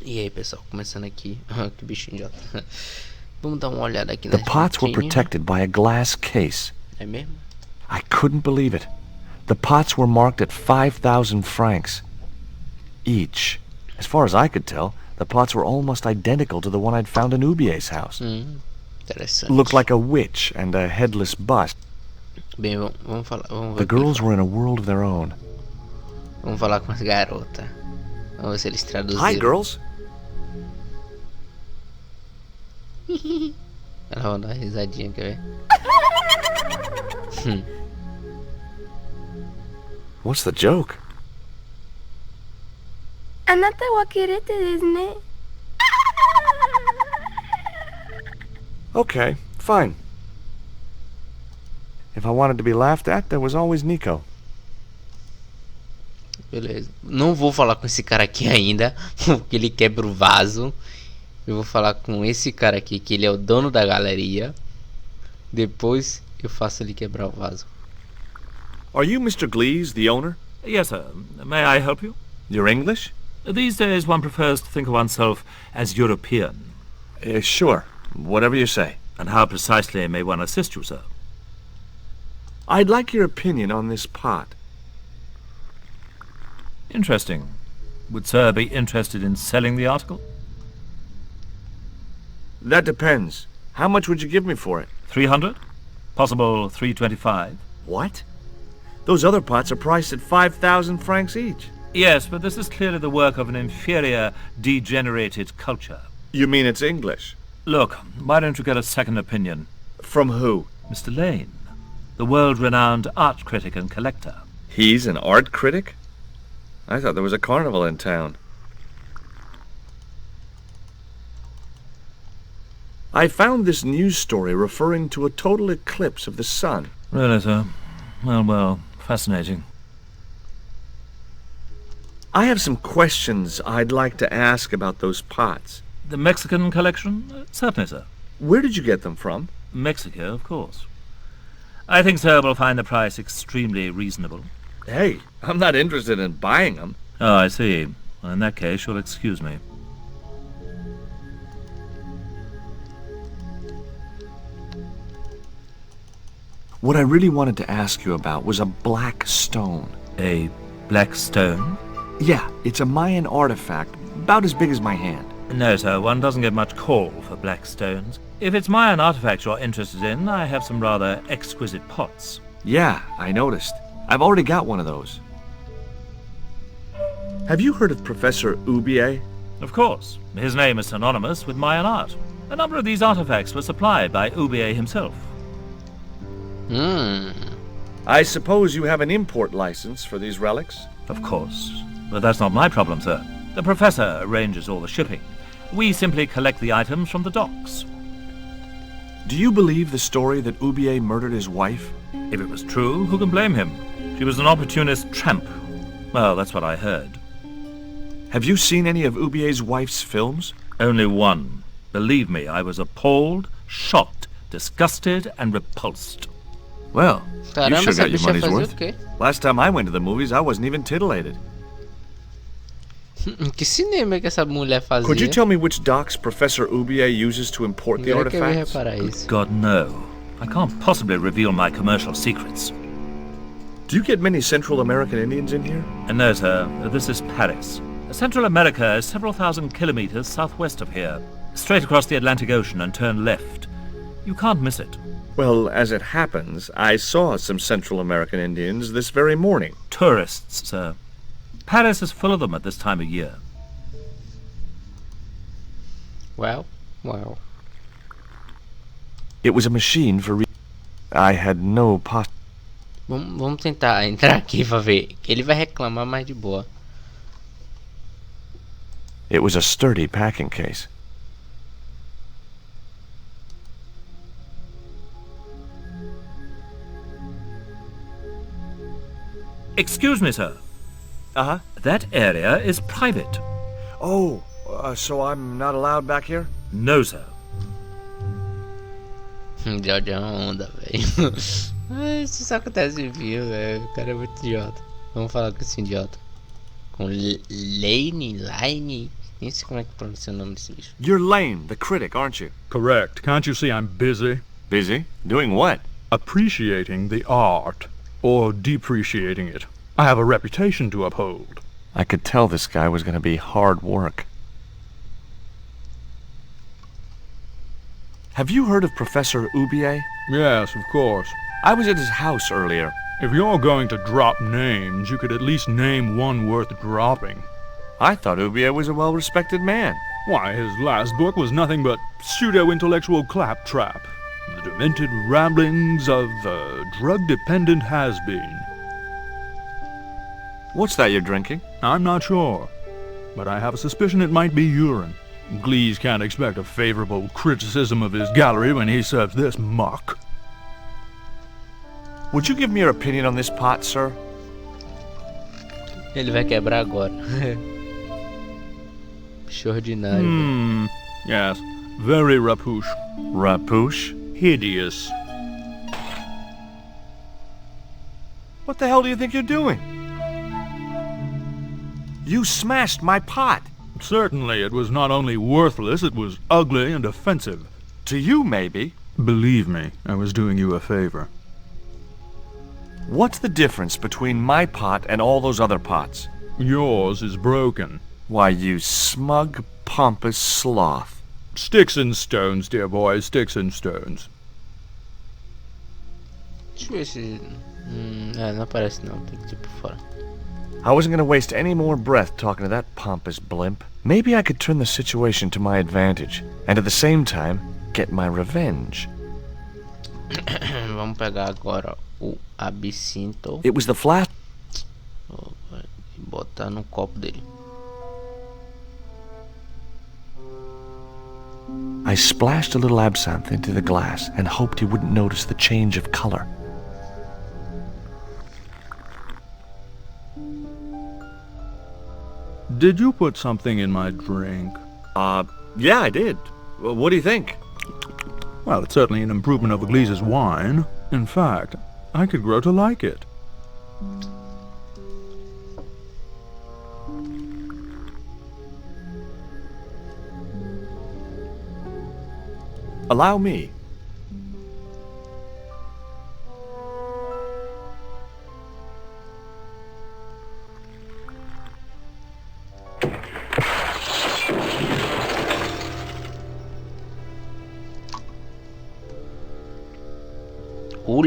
E aí, pessoal, começando aqui. Que bichinho idiota. Vamos dar uma olhada aqui The nas pots were vitrines. protected by a glass case. É mesmo? I couldn't believe it. The pots were marked at 5,000 francs each. As far as I could tell, the pots were almost identical to the one I'd found in Ubier's house. Interessante. Looked like a witch and a headless bust. Bem, vamos falar. Vamos ver The o que ele girls fala. were in a world of their own. Vamos falar com as garotas. Vamos ver se eles traduziram. Hi, girls. Ela vai dar uma risadinha, quer ver? What's the joke? あなたはキレてですね。 Okay, fine. If I wanted to be laughed at, there was always Nico. Beleza. Não vou falar com esse cara aqui ainda, porque ele quebra o vaso. Eu vou falar com esse cara aqui, que ele é o dono da galeria. Depois eu faço ele quebrar o vaso. Are you Mr. Glees, the owner? Yes, sir. May I help you? You're English? These days one prefers to think of oneself as European. Sure. Whatever you say. And how precisely may one assist you, sir? I'd like your opinion on this pot. Interesting. Would sir be interested in selling the article? That depends. How much would you give me for it? 300? Possible 325? What? Those other pots are priced at 5,000 francs each. Yes, but this is clearly the work of an inferior, degenerated culture. You mean it's English? Look, why don't you get a second opinion? From who? Mr. Lane, the world-renowned art critic and collector. He's an art critic? I thought there was a carnival in town. I found this news story referring to a total eclipse of the sun. Really, sir? Well, fascinating. I have some questions I'd like to ask about those pots. The Mexican collection? Certainly, sir. Where did you get them from? Mexico, of course. I think sir will find the price extremely reasonable. Hey, I'm not interested in buying them. Oh, I see. Well, in that case, you'll excuse me. What I really wanted to ask you about was a black stone. A black stone? Yeah, it's a Mayan artifact, about as big as my hand. No, sir, one doesn't get much call for black stones. If it's Mayan artifacts you're interested in, I have some rather exquisite pots. Yeah, I noticed. I've already got one of those. Have you heard of Professor Ubier? Of course. His name is synonymous with Mayan art. A number of these artifacts were supplied by Ubier himself. I suppose you have an import license for these relics? Of course. But that's not my problem, sir. The professor arranges all the shipping. We simply collect the items from the docks. Do you believe the story that Ubier murdered his wife? If it was true, who can blame him? She was an opportunist tramp. Well, that's what I heard. Have you seen any of Ubier's wife's films? Only one. Believe me, I was appalled, shocked, disgusted, and repulsed. Well, you Caramba, sure essa got your bicha money's fazia o worth. quê? Last time I went to the movies, I wasn't even titillated. Que cinema que essa mulher fazia? Could you tell me which docks Professor Ubier uses to import the Agora que eu ia artifacts? reparar isso. God, no. I can't possibly reveal my commercial secrets. Do you get many Central American Indians in here? No, sir. This is Paris. Central America is several thousand kilometers southwest of here. Straight across the Atlantic Ocean and turn left. You can't miss it. Well, as it happens, I saw some Central American Indians this very morning. Tourists, sir. Paris is full of them at this time of year. Well. It was a machine for I had no Vamos tentar entrar aqui pra ver. Ele vai reclamar mais de boa. It was a sturdy packing case. Excuse me, sir. Uh-huh. That area is private. Oh, so I'm not allowed back here? No, sir. Já é uma onda, velho. Isso só acontece em filme, velho. O cara é muito idiota. Vamos falar com esse idiota. Com Lane? Nem sei como é que pronuncia o nome desse bicho. You're Lane, the critic, aren't you? Correct. Can't you see I'm busy? Busy? Doing what? Appreciating the art. Or depreciating it. I have a reputation to uphold. I could tell this guy was going to be hard work. Have you heard of Professor Ubier? Yes, of course. I was at his house earlier. If you're going to drop names, you could at least name one worth dropping. I thought Ubier was a well-respected man. Why, his last book was nothing but pseudo-intellectual claptrap. The demented ramblings of a drug-dependent has-been. What's that you're drinking? I'm not sure, but I have a suspicion it might be urine. Glees can't expect a favorable criticism of his gallery when he serves this muck. Would you give me your opinion on this pot, sir? Ele vai quebrar agora. Bicho ordinário. Yes, very rapuche. Rapouche? Hideous. What the hell do you think you're doing? You smashed my pot. Certainly, it was not only worthless, it was ugly and offensive. To you, maybe. Believe me, I was doing you a favor. What's the difference between my pot and all those other pots? Yours is broken. Why, you smug, pompous sloth. Sticks and stones, dear boy, sticks and stones. Deixa eu ver se... não aparece não, tem que ir por fora. I wasn't going to waste any more breath talking to that pompous blimp. Maybe I could turn the situation to my advantage, and at the same time, get my revenge. Vamos pegar agora o absinto. It was the flash... E botar no copo dele. I splashed a little absinthe into the glass and hoped he wouldn't notice the change of color. Did you put something in my drink? Yeah, I did. What do you think? Well, it's certainly an improvement over Glees's wine. In fact, I could grow to like it. Allow me.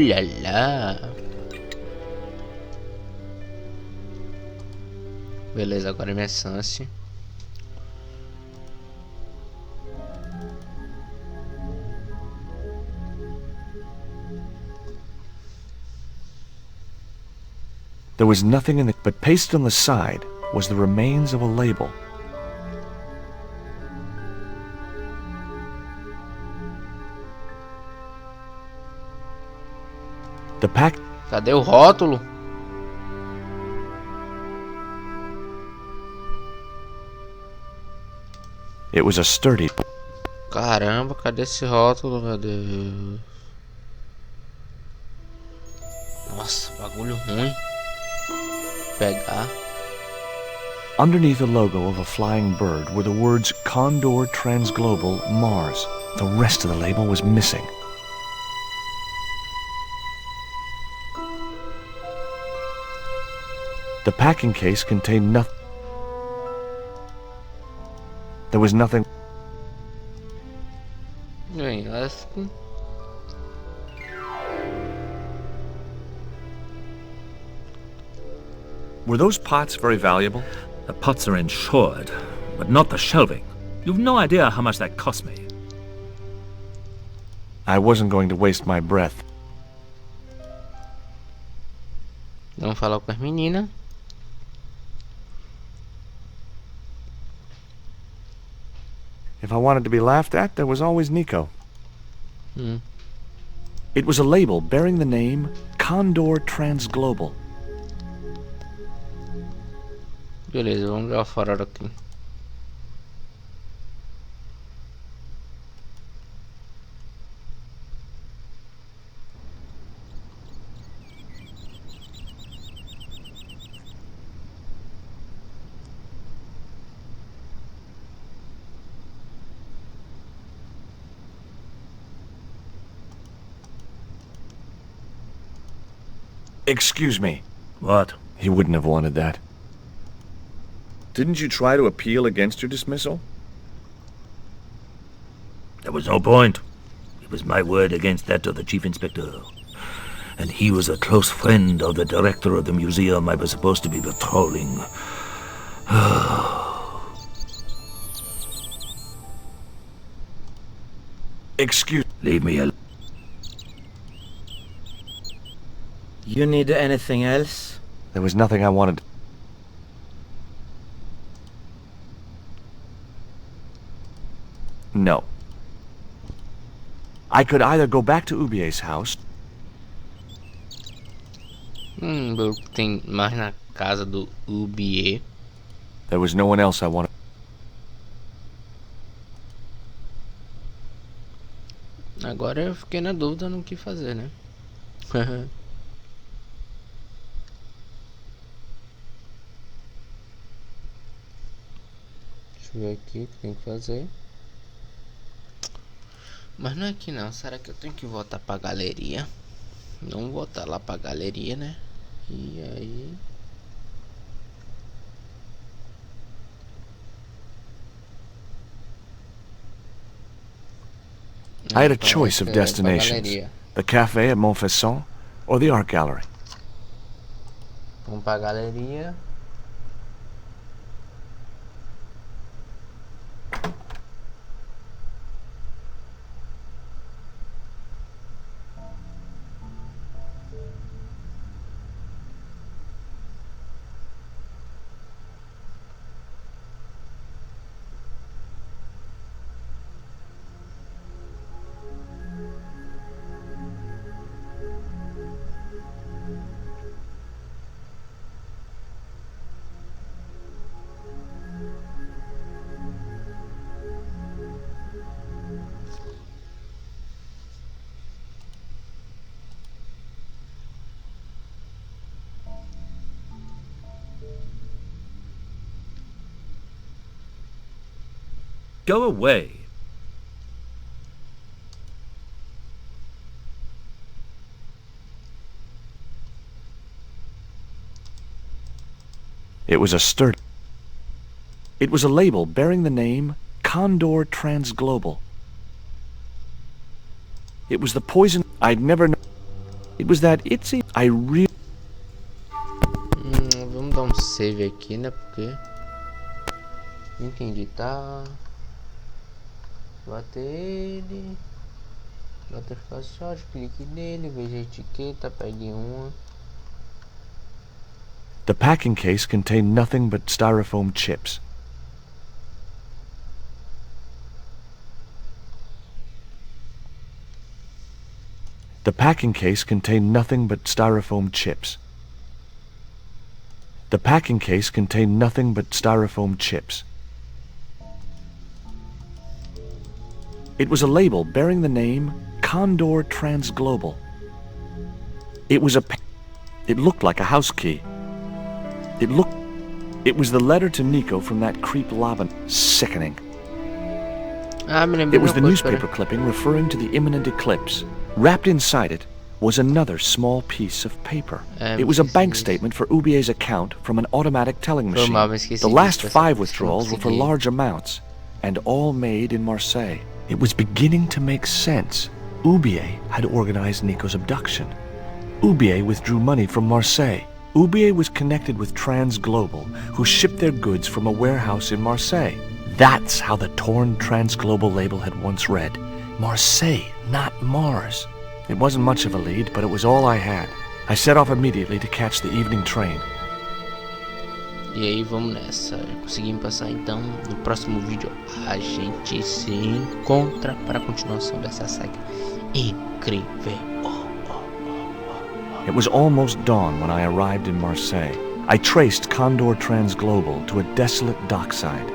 La la. Beleza, agora é minha chance. There was nothing in the... But pasted on the side was the remains of a label. The pack... Cadê o rótulo? It was a sturdy... Caramba, cadê esse rótulo, meu Deus? Nossa, bagulho ruim. Pegar. Underneath the logo of a flying bird were the words Condor Transglobal Mars. The rest of the label was missing. The packing case contained nothing. There was nothing. Bem, acho que... Were those pots very valuable? The pots are insured, but not the shelving. You've no idea how much that cost me. I wasn't going to waste my breath. Vamos falar com as meninas. If I wanted to be laughed at, there was always Nico. It was a label bearing the name Condor Transglobal. Beleza, vamos dar uma fora aqui. Excuse me. What? He wouldn't have wanted that. Didn't you try to appeal against your dismissal? There was no point. It was my word against that of the chief inspector. And he was a close friend of the director of the museum I was supposed to be patrolling. Excuse... Leave me alone. You need anything else? There was nothing I wanted... No. I could either go back to Ubier's house... Tem mais na casa do Ubier. There was no one else I wanted... Agora eu fiquei na dúvida no que fazer, né? Deixa eu ver aqui o que tem que fazer. Mas não é aqui não. Será que eu tenho que voltar pra galeria? Não voltar lá pra galeria, né? E aí... I had a choice of destinations. The cafe at Montfaucon or the art gallery. Vamos pra galeria. Go away. It was a sturdy... It was a label bearing the name Condor Transglobal. It was the poison I'd never known. It was that itsy... I really... Vamos dar save aqui, né? Porque... Entendi, tá... Bater ele. Bater shot, clique nele, veja a etiqueta, pegue uma. The packing case contained nothing but styrofoam chips. The packing case contained nothing but styrofoam chips. The packing case contained nothing but styrofoam chips. It was a label bearing the name Condor Transglobal. It was It looked like a house key. It was the letter to Nico from that creep Laban. Sickening. It was the newspaper clipping referring to the imminent eclipse. Wrapped inside it was another small piece of paper. It was a bank statement for Ubier's account from an automatic telling machine. The last 5 withdrawals were for large amounts, and all made in Marseille. It was beginning to make sense. Ubier had organized Nico's abduction. Ubier withdrew money from Marseille. Ubier was connected with Transglobal, who shipped their goods from a warehouse in Marseille. That's how the torn Transglobal label had once read. Marseille, not Mars. It wasn't much of a lead, but it was all I had. I set off immediately to catch the evening train. E aí vamos nessa. Conseguimos passar então. No próximo vídeo a gente se encontra para a continuação dessa saga incrível. It was almost dawn when I arrived in Marseille. I traced Condor Transglobal to a desolate dockside.